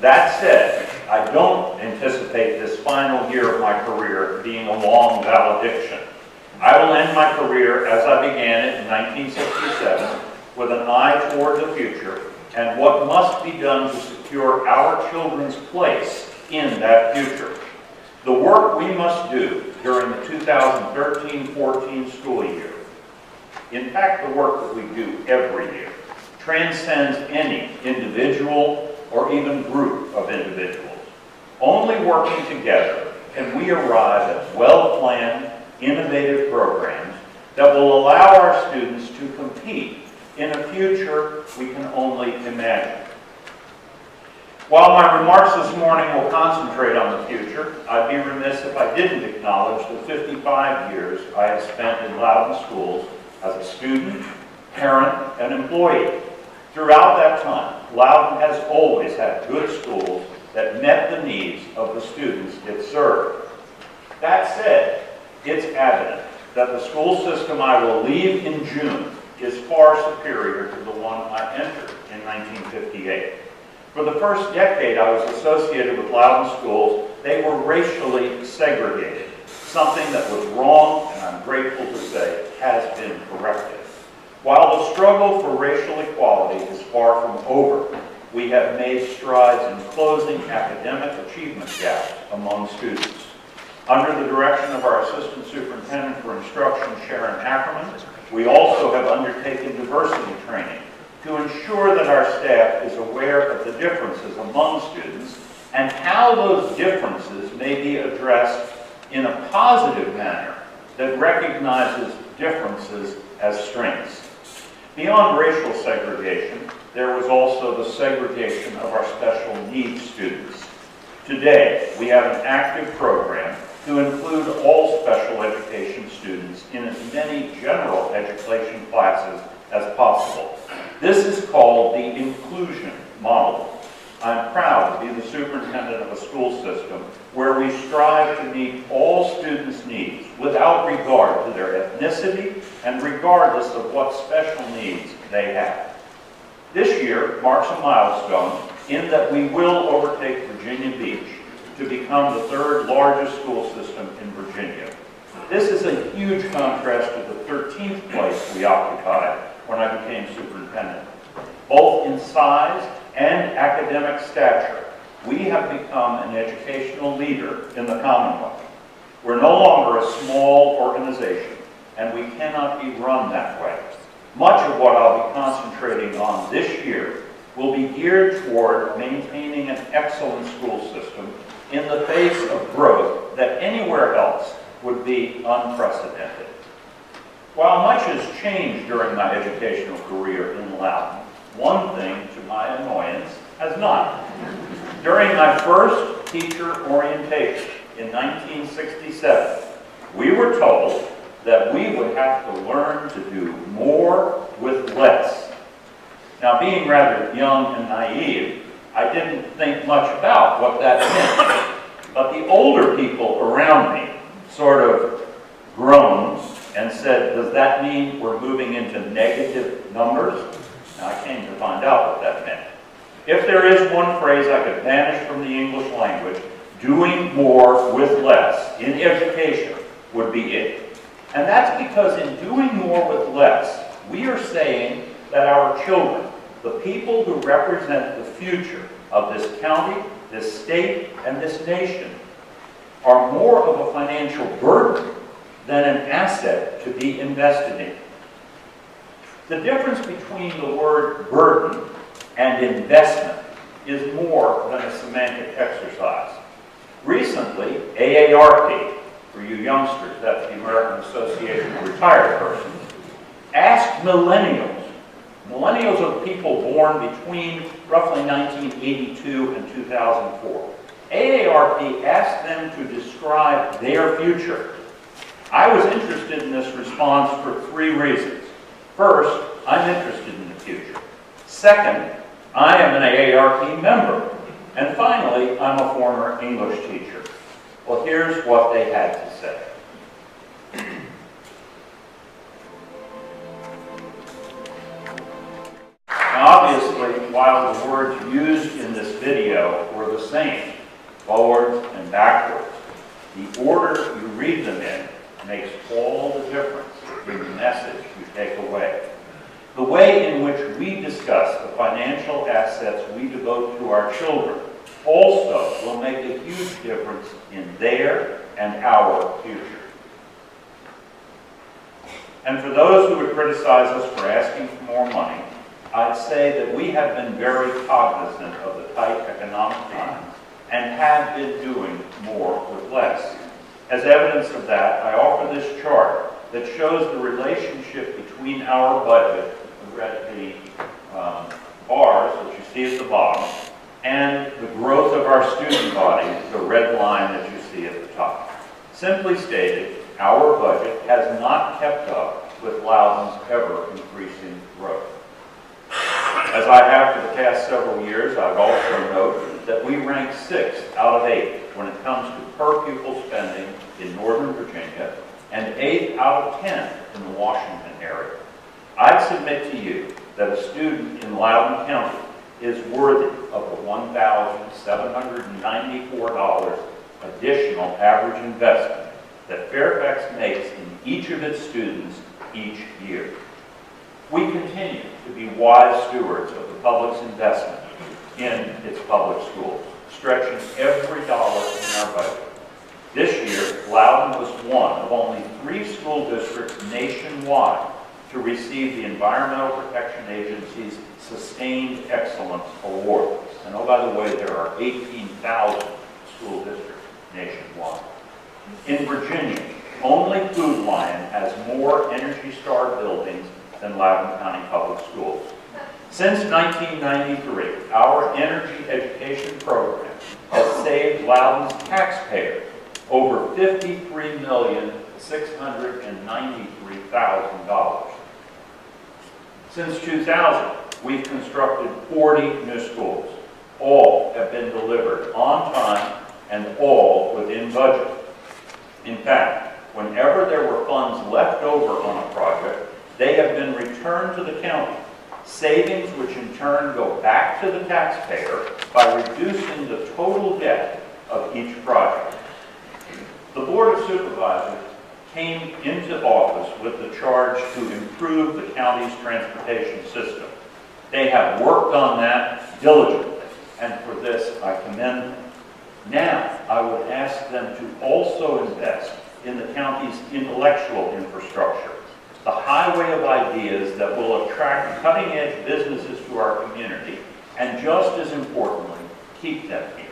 That said, I don't anticipate this final year of my career being a long valediction. I will end my career as I began it in 1967 with an eye toward the future and what must be done to secure our children's place in that future. The work we must do during the 2013-14 school year, in fact the work that we do every year, transcends any individual or even group of individuals. Only working together can we arrive at well-planned, innovative programs that will allow our students to compete in a future we can only imagine. While my remarks this morning will concentrate on the future, I'd be remiss if I didn't acknowledge the 55 years I have spent in Loudoun schools as a student, parent, and employee. Throughout that time, Loudoun has always had good schools that met the needs of the students it served. That said, it's evident that the school system I will leave in June is far superior to the one I entered in 1958. For the first decade I was associated with Loudoun schools, they were racially segregated, something that was wrong, and I'm grateful to say has been corrected. While the struggle for racial equality is far from over, we have made strides in closing academic achievement gaps among students. Under the direction of our Assistant Superintendent for Instruction, Sharon Ackerman, we also have undertaken diversity training to ensure that our staff is aware of the differences among students and how those differences may be addressed in a positive manner that recognizes differences as strengths. Beyond racial segregation, there was also the segregation of our special needs students. Today, we have an active program to include all special education students in as many general education classes as possible. This is called the inclusion model. I'm proud to be the superintendent of a school system where we strive to meet all students' needs without regard to their ethnicity and regardless of what special needs they have. This year marks a milestone in that we will overtake Virginia Beach to become the third largest school system in Virginia. This is a huge contrast to the 13th place we occupied when I became superintendent. Both in size and academic stature, we have become an educational leader in the Commonwealth. We're no longer a small organization, and we cannot be run that way. Much of what I'll be concentrating on this year will be geared toward maintaining an excellent school system in the face of growth that anywhere else would be unprecedented. While much has changed during my educational career in Loudoun, one thing, to my annoyance, has not. During my first teacher orientation in 1967, we were told that we would have to learn to do more with less. Now, being rather young and naive, I didn't think much about what that meant. But the older people around me sort of groaned and said, does that mean we're moving into negative numbers? And I came to find out what that meant. If there is one phrase I could banish from the English language, doing more with less in education would be it. And that's because in doing more with less, we are saying that our children, the people who represent the future of this county, this state, and this nation, are more of a financial burden than an asset to be invested in. The difference between the word burden and investment is more than a semantic exercise. Recently, AARP, for you youngsters, that's the American Association of Retired Persons, asked millennials are the people born between roughly 1982 and 2004. AARP asked them to describe their future. I was interested in this response for three reasons. First, I'm interested in the future. Second, I am an AARP member. And finally, I'm a former English teacher. Well, here's what they had to say. Now, obviously, while the words used in this video same, forwards and backwards. The order you read them in makes all the difference in the message you take away. The way in which we discuss the financial assets we devote to our children also will make a huge difference in their and our future. And for those who would criticize us for asking for more money, I'd say that we have been very cognizant of the tight economic times and have been doing more with less. As evidence of that, I offer this chart that shows the relationship between our budget, the bars that you see at the bottom, and the growth of our student body, the red line that you see at the top. Simply stated, our budget has not kept up with Loudoun's ever-increasing growth. As I have for the past several years, I've also noted that we rank 6th out of 8 when it comes to per-pupil spending in Northern Virginia and 8th out of 10 in the Washington area. I submit to you that a student in Loudoun County is worthy of the $1,794 additional average investment that Fairfax makes in each of its students each year. We continue to be wise stewards of the public's investment in its public schools, stretching every dollar in our budget. This year, Loudoun was one of only 3 school districts nationwide to receive the Environmental Protection Agency's Sustained Excellence Award. And oh, by the way, there are 18,000 school districts nationwide. In Virginia, only Food Lion has more Energy Star buildings than Loudoun County Public Schools. Since 1993, our energy education program has saved Loudoun's taxpayers over $53,693,000. Since 2000, we've constructed 40 new schools. All have been delivered on time and all within budget. In fact, whenever there were funds left over on a project, they have been returned to the county, savings which in turn go back to the taxpayer by reducing the total debt of each project. The Board of Supervisors came into office with the charge to improve the county's transportation system. They have worked on that diligently, and for this I commend them. Now, I would ask them to also invest in the county's intellectual infrastructure, the highway of ideas that will attract cutting-edge businesses to our community, and just as importantly, keep them here.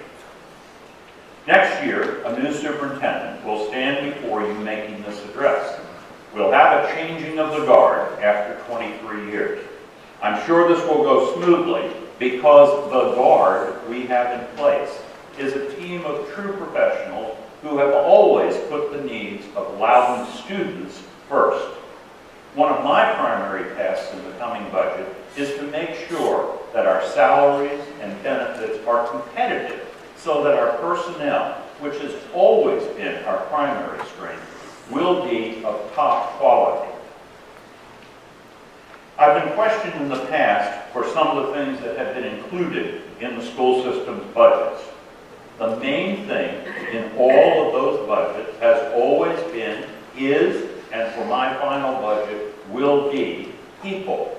Next year, a new superintendent will stand before you making this address. We'll have a changing of the guard after 23 years. I'm sure this will go smoothly because the guard we have in place is a team of true professionals who have always put the needs of Loudoun students first. One of my primary tasks in the coming budget is to make sure that our salaries and benefits are competitive so that our personnel, which has always been our primary strength, will be of top quality. I've been questioned in the past for some of the things that have been included in the school system's budgets. The main thing in all of those budgets has always been, is, and for my final budget, will be people.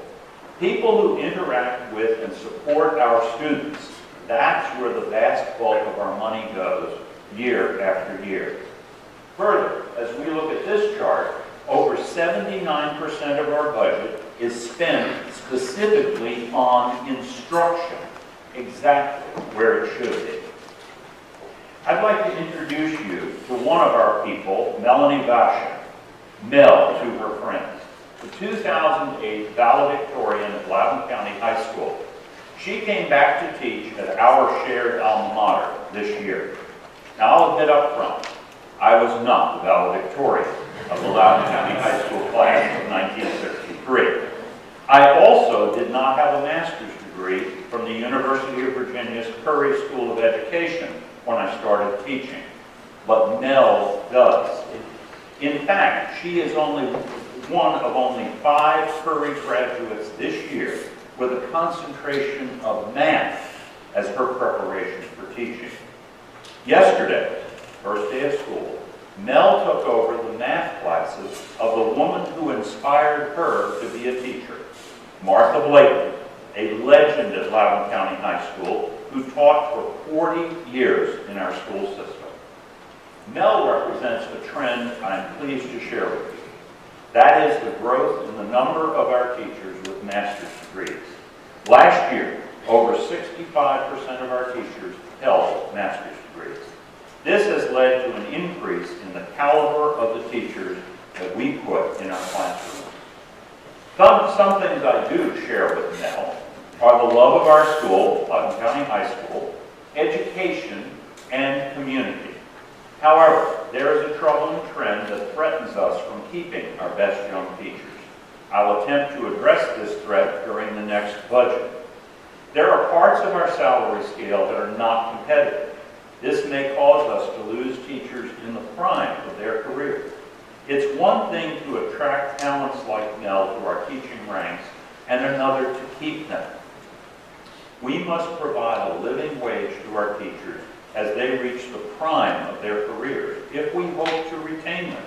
People who interact with and support our students. That's where the vast bulk of our money goes year after year. Further, as we look at this chart, over 79% of our budget is spent specifically on instruction, exactly where it should be. I'd like to introduce you to one of our people, Melanie Vashon, Mel to her friends, the 2008 valedictorian at Loudoun County High School. She came back to teach at our shared alma mater this year. Now, I'll admit up front, I was not the valedictorian of the Loudoun County High School class of 1963. I also did not have a master's degree from the University of Virginia's Curry School of Education when I started teaching, but Mel does. In fact, she is only one of only 5 Curry graduates this year with a concentration of math as her preparation for teaching. Yesterday, first day of school, Mel took over the math classes of the woman who inspired her to be a teacher, Martha Blakely, a legend at Loudoun County High School who taught for 40 years in our school system. Mel represents a trend I'm pleased to share with you. That is the growth in the number of our teachers with master's degrees. Last year, over 65% of our teachers held master's degrees. This has led to an increase in the caliber of the teachers that we put in our classrooms. Some things I do share with Mel are the love of our school, Loudoun County High School, education, and community. However, there is a troubling trend that threatens us from keeping our best young teachers. I'll attempt to address this threat during the next budget. There are parts of our salary scale that are not competitive. This may cause us to lose teachers in the prime of their career. It's one thing to attract talents like Mel to our teaching ranks, and another to keep them. We must provide a living wage to our teachers as they reach the prime of their careers, if we hope to retain them.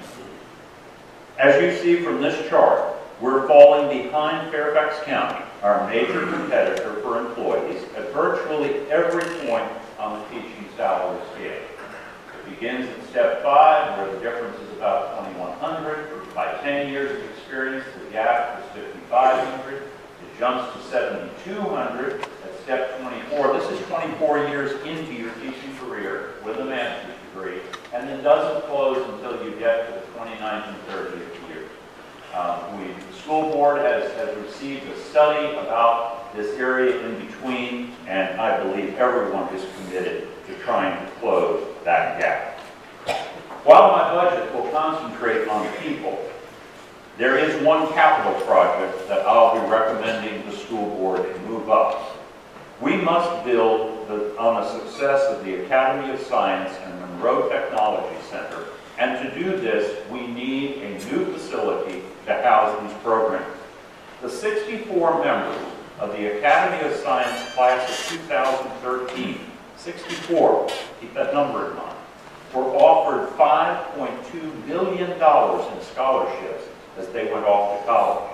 As you see from this chart, we're falling behind Fairfax County, our major competitor for employees, at virtually every point on the teaching salary scale. It begins at step 5, where the difference is about $2,100. By 10 years of experience, the gap is $5,500. It jumps to $7,200 at step 24. This is 24 years into your teaching career with a master's degree, and it doesn't close until you get to the 29th and 30th year. The school board has received a study about this area in between, and I believe everyone is committed to trying to close that gap. While my budget will concentrate on people, there is one capital project that I'll be recommending the school board to move up. We must build on the success of the Academy of Science and Monroe Technology Center, and to do this, we need a new facility to house these programs. The 64 members of the Academy of Science class of 2013, 64, keep that number in mind, were offered $5.2 million in scholarships as they went off to college.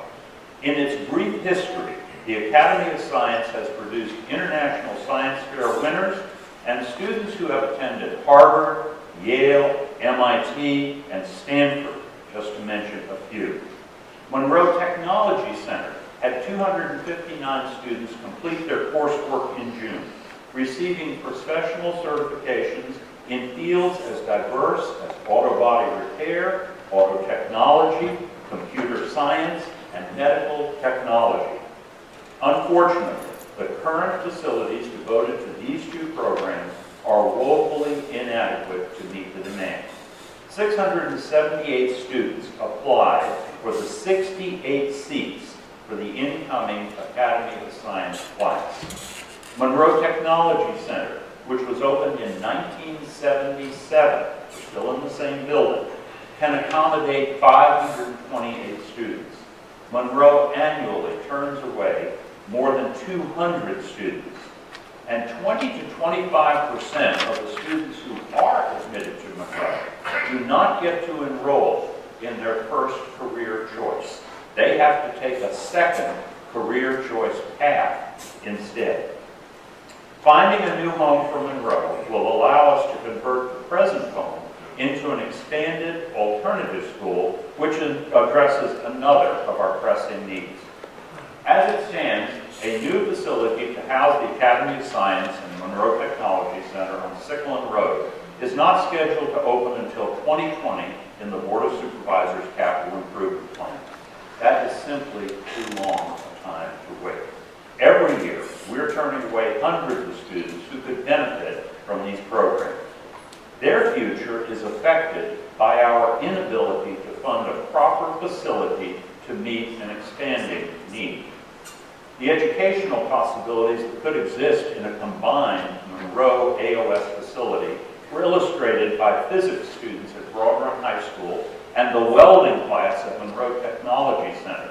In its brief history, the Academy of Science has produced international science fair winners and students who have attended Harvard, Yale, MIT, and Stanford, just to mention a few. Monroe Technology Center had 259 students complete their coursework in June, receiving professional certifications in fields as diverse as auto body repair, auto technology, computer science, and medical technology. Unfortunately, the current facilities devoted to these two programs are woefully inadequate to meet the demand. 678 students applied for the 68 seats for the incoming Academy of Science class. Monroe Technology Center, which was opened in 1977, still in the same building, can accommodate 528 students. Monroe annually turns away more than 200 students, and 20 to 25% of the students who are admitted to Monroe do not get to enroll in their first career choice. They have to take a second career choice path instead. Finding a new home for Monroe will allow us to convert the present home into an expanded alternative school, which addresses another of our pressing needs. As it stands, a new facility to house the Academy of Science and Monroe Technology Center on Sycolin Road is not scheduled to open until 2020 in the Board of Supervisors Capital Improvement Plan. That is simply too long a time to wait. Every year, we're turning away hundreds of students who could benefit from these programs. Their future is affected by our inability to fund a proper facility to meet an expanding need. The educational possibilities that could exist in a combined Monroe AOS facility were illustrated by physics students at Broad Run High School and the welding class at Monroe Technology Center.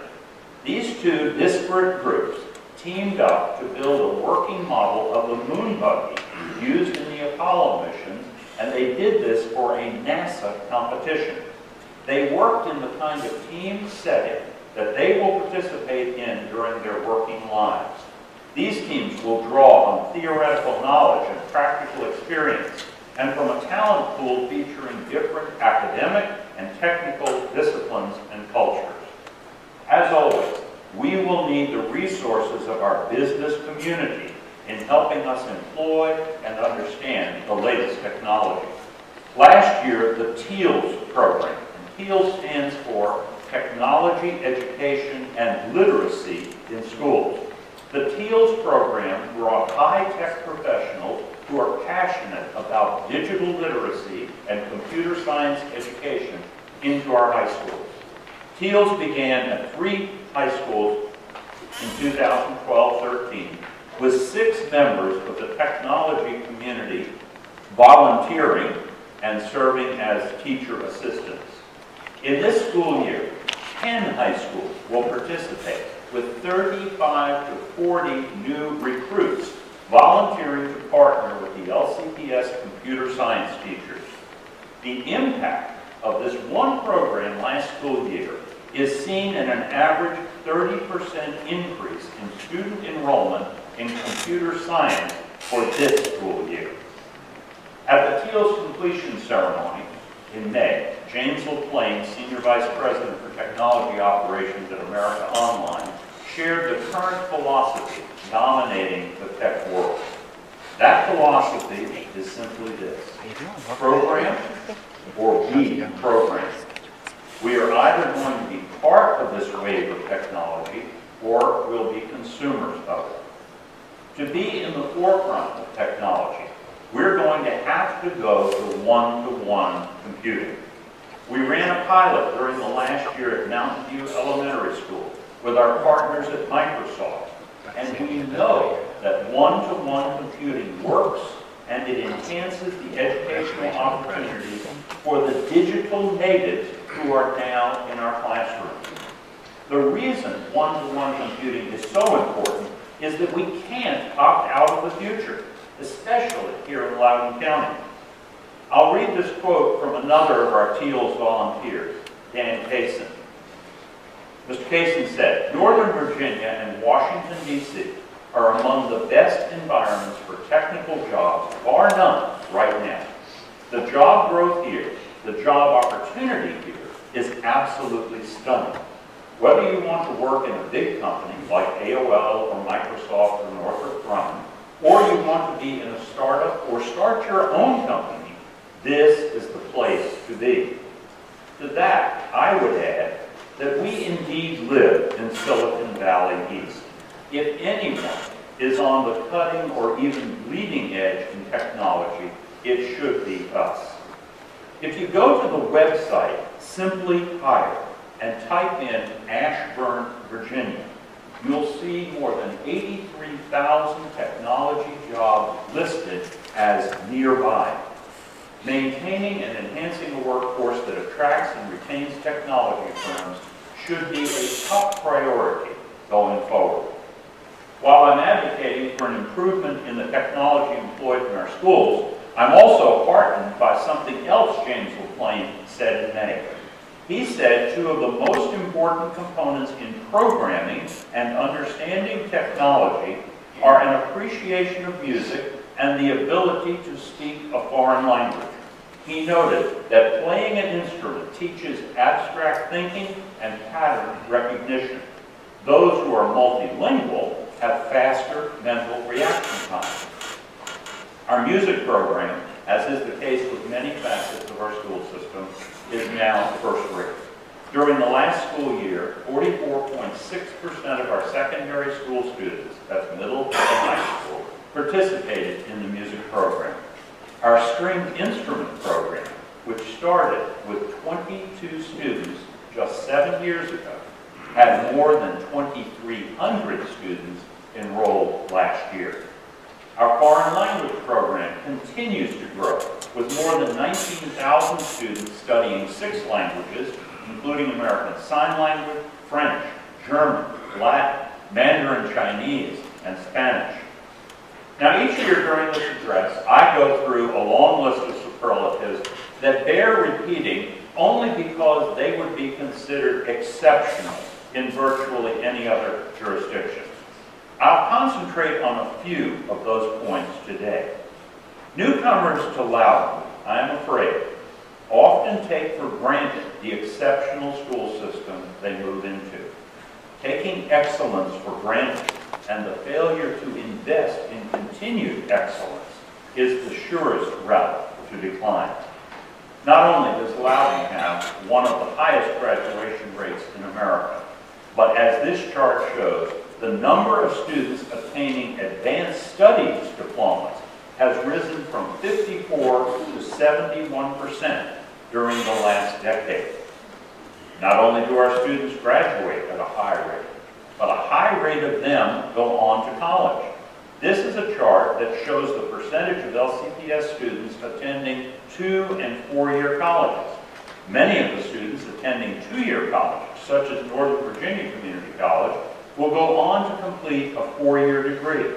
These two disparate groups teamed up to build a working model of the moon buggy used in the Apollo missions, and they did this for a NASA competition. They worked in the kind of team setting that they will participate in during their working lives. These teams will draw on theoretical knowledge and practical experience, and from a talent pool featuring different academic and technical disciplines and cultures. As always, we will need the resources of our business community in helping us employ and understand the latest technology. Last year, the TEALS program, and TEALS stands for Technology, Education, and Literacy in Schools. The TEALS program brought high-tech professionals who are passionate about digital literacy and computer science education into our high schools. TEALS began at 3 high schools in 2012-13 with 6 members of the technology community volunteering and serving as teacher assistants. In this school year, 10 high schools will participate with 35 to 40 new recruits volunteering to partner with the LCPS computer science teachers. The impact of this one program last school year is seen in an average 30% increase in student enrollment in computer science for this school year. At the TEALS completion ceremony in May, James LaPlane, Senior Vice President for Technology Operations at America Online, shared the current philosophy dominating the tech world. That philosophy is simply this: program or be programmed. We are either going to be part of this wave of technology or we'll be consumers of it. To be in the forefront of technology, we're going to have to go to one-to-one computing. We ran a pilot during the last year at Mountain View Elementary School with our partners at Microsoft, and we know that one-to-one computing works and it enhances the educational opportunities for the digital natives who are now in our classrooms. The reason one-to-one computing is so important is that we can't opt out of the future, especially here in Loudoun County. I'll read this quote from another of our TEALS volunteers, Dan Kaysen. Mr. Kaysen said, "Northern Virginia and Washington, D.C. are among the best environments for technical jobs, bar none, right now. The job growth here, the job opportunity here, is absolutely stunning. Whether you want to work in a big company like AOL or Microsoft or Northrop Grumman, or you want to be in a startup or start your own company, this is the place to be." To that, I would add that we indeed live in Silicon Valley East. If anyone is on the cutting or even bleeding edge in technology, it should be us. If you go to the website Simply Hire and type in Ashburn, Virginia, you'll see more than 83,000 technology jobs listed as nearby. Maintaining and enhancing a workforce that attracts and retains technology firms should be a top priority going forward. While I'm advocating for an improvement in the technology employed in our schools, I'm also heartened by something else James LaPlane said in May. He said 2 of the most important components in programming and understanding technology are an appreciation of music and the ability to speak a foreign language. He noted that playing an instrument teaches abstract thinking and pattern recognition. Those who are multilingual have faster mental reaction time. Our music program, as is the case with many facets of our school system, is now first rate. During the last school year, 44.6% of our secondary school students, that's middle and high school, participated in the music program. Our stringed instrument program, which started with 22 students just 7 years ago, had more than 2,300 students enrolled last year. Our foreign language program continues to grow, with more than 19,000 students studying 6 languages, including American Sign Language, French, German, Latin, Mandarin Chinese, and Spanish. Now, each year during this address, I go through a long list of superlatives that bear repeating only because they would be considered exceptional in virtually any other jurisdiction. I'll concentrate on a few of those points today. Newcomers to Loudoun, I am afraid, often take for granted the exceptional school system they move into. Taking excellence for granted and the failure to invest in continued excellence is the surest route to decline. Not only does Loudoun have one of the highest graduation rates in America, but as this chart shows, the number of students obtaining advanced studies diplomas has risen from 54 to 71% during the last decade. Not only do our students graduate at a high rate, but a high rate of them go on to college. This is a chart that shows the percentage of LCPS students attending 2- and 4-year colleges. Many of the students attending 2-year colleges, such as Northern Virginia Community College, will go on to complete a 4-year degree.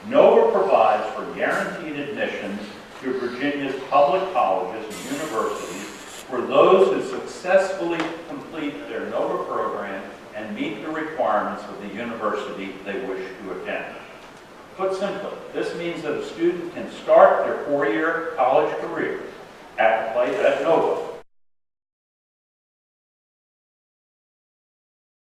NOVA provides for guaranteed admissions to Virginia's public colleges and universities for those who successfully complete their NOVA program and meet the requirements of the university they wish to attend. Put simply, this means that a student can start their 4-year college career at NOVA